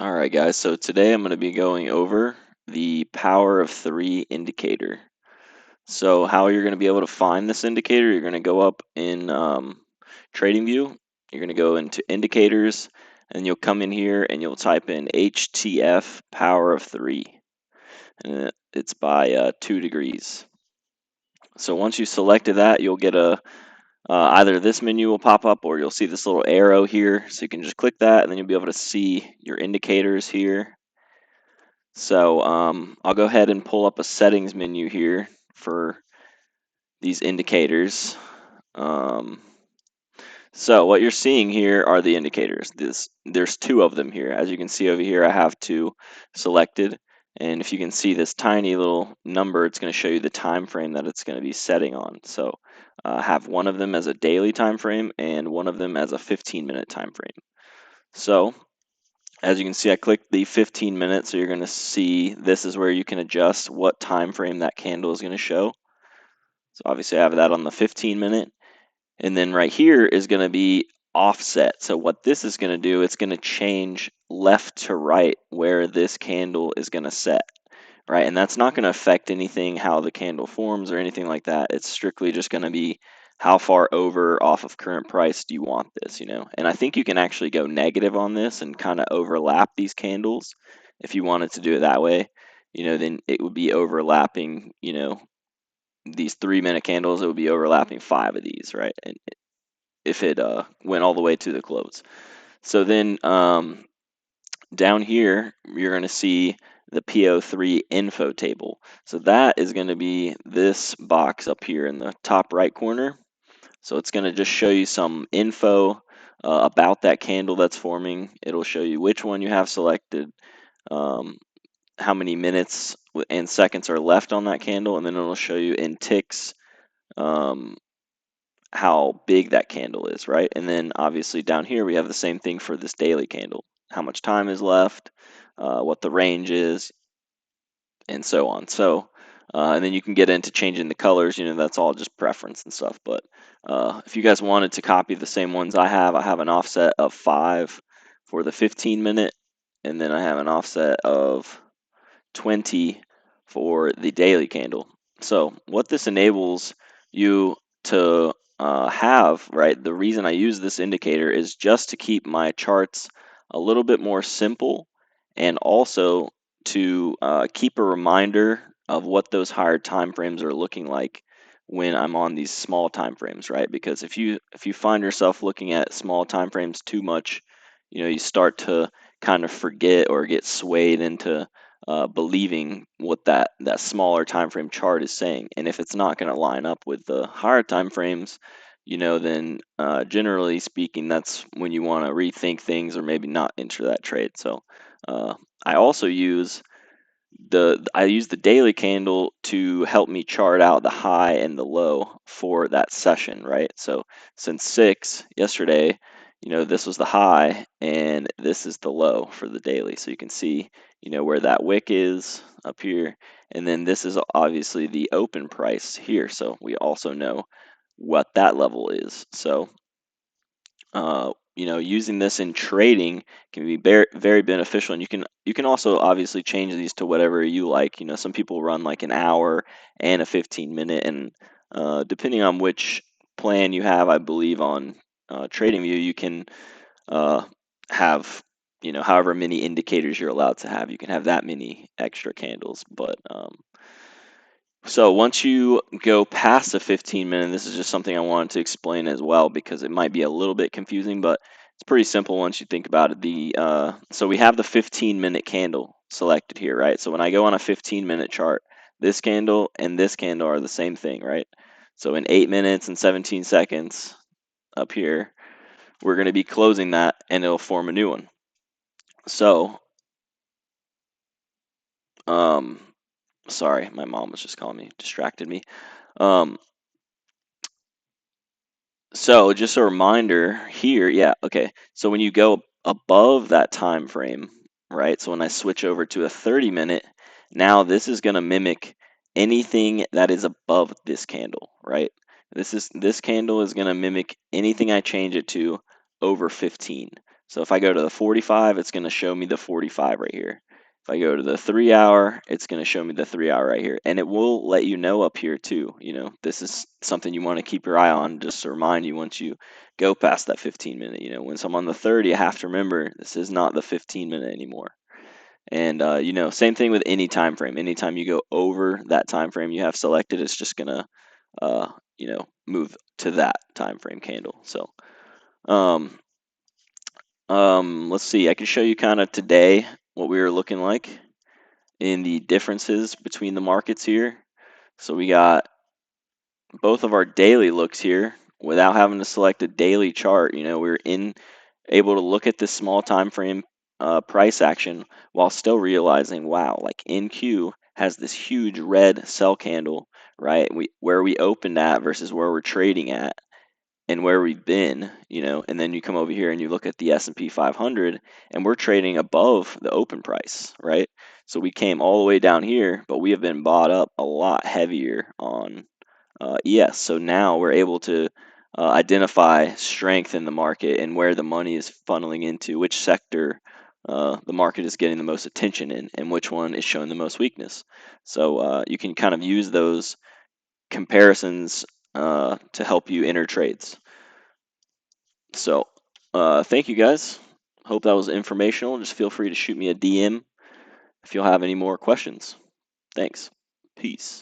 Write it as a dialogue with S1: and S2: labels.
S1: All right, guys, so today I'm going to be going over the Power of Three indicator. So how you're going to be able to find this indicator, you're going to go up in TradingView, you're going to go into indicators, and you'll come in here and you'll type in HTF Power of Three, and it's by 2 degrees. So once you selected that, you'll get either this menu will pop up or you'll see this little arrow here. So you can just click that and then you'll be able to see your indicators here. So I'll go ahead and pull up a settings menu here for these indicators. Um, so what you're seeing here are the indicators. There's 2 of them here. As you can see over here, I have 2 selected. And if you can see this tiny little number, it's going to show you the time frame that it's going to be setting on. So I have one of them as a daily time frame and one of them as a 15-minute time frame. So as you can see, I clicked the 15 minutes, so you're going to see this is where you can adjust what time frame that candle is going to show. So obviously I have that on the 15 minute. And then right here is going to be offset. So what this is going to do, it's going to change left to right where this candle is going to set, right? And that's not going to affect anything, how the candle forms or anything like that. It's strictly just going to be how far over off of current price do you want this, And I think you can actually go negative on this and kind of overlap these candles if you wanted to do it that way. Then it would be overlapping, these 3-minute candles, it would be overlapping 5 of these, right? And if it went all the way to the close. So then down here, you're going to see the PO3 info table. So that is going to be this box up here in the top right corner. So it's going to just show you some info about that candle that's forming. It'll show you which one you have selected, how many minutes and seconds are left on that candle, and then it'll show you in ticks how big that candle is, right? And then obviously down here we have the same thing for this daily candle, how much time is left, what the range is, and so on. So, and then you can get into changing the colors, that's all just preference and stuff. But if you guys wanted to copy the same ones I have an offset of 5 for the 15-minute, and then I have an offset of 20 for the daily candle. So what this enables you to have, right, the reason I use this indicator is just to keep my charts a little bit more simple, and also to keep a reminder of what those higher time frames are looking like when I'm on these small time frames, right? Because if you find yourself looking at small time frames too much, you start to kind of forget or get swayed into believing what that smaller time frame chart is saying. And if it's not going to line up with the higher time frames, then generally speaking, that's when you want to rethink things or maybe not enter that trade. So I also use the daily candle to help me chart out the high and the low for that session, right? So since 6 yesterday, this was the high and this is the low for the daily. So you can see, where that wick is up here. And then this is obviously the open price here. So we also know what that level is. So using this in trading can be very, very beneficial, and you can also obviously change these to whatever you like. Some people run like an hour and a 15-minute, and depending on which plan you have, I believe on TradingView, you can have however many indicators you're allowed to have. You can have that many extra candles, but so once you go past the 15-minute, this is just something I wanted to explain as well because it might be a little bit confusing, but it's pretty simple once you think about it. So we have the 15-minute candle selected here, right? So when I go on a 15-minute chart, this candle and this candle are the same thing, right? So in 8 minutes and 17 seconds up here, we're going to be closing that and it'll form a new one. So, sorry, my mom was just calling me, distracted me. So just a reminder here, yeah, okay. So when you go above that time frame, right? So when I switch over to a 30-minute, now this is going to mimic anything that is above this candle, right? This candle is going to mimic anything I change it to over 15. So if I go to the 45, it's going to show me the 45 right here. If I go to the 3 hour, it's going to show me the 3 hour right here. And it will let you know up here too. This is something you want to keep your eye on, just to remind you once you go past that 15 minute. When I'm on the 30, you have to remember this is not the 15 minute anymore. And same thing with any time frame. Anytime you go over that time frame you have selected, it's just gonna move to that time frame candle. So um, let's see. I can show you kind of today what we were looking like in the differences between the markets here. So we got both of our daily looks here without having to select a daily chart. We're able to look at this small time frame price action while still realizing, wow, like NQ has this huge red sell candle, right? Where we opened at versus where we're trading at and where we've been, and then you come over here and you look at the S&P 500 and we're trading above the open price, right? So we came all the way down here, but we have been bought up a lot heavier on ES. So now we're able to identify strength in the market and where the money is funneling into, which sector the market is getting the most attention in, and which one is showing the most weakness. So you can kind of use those comparisons to help you enter trades. So thank you guys. Hope that was informational. Just feel free to shoot me a DM if you'll have any more questions. Thanks. Peace.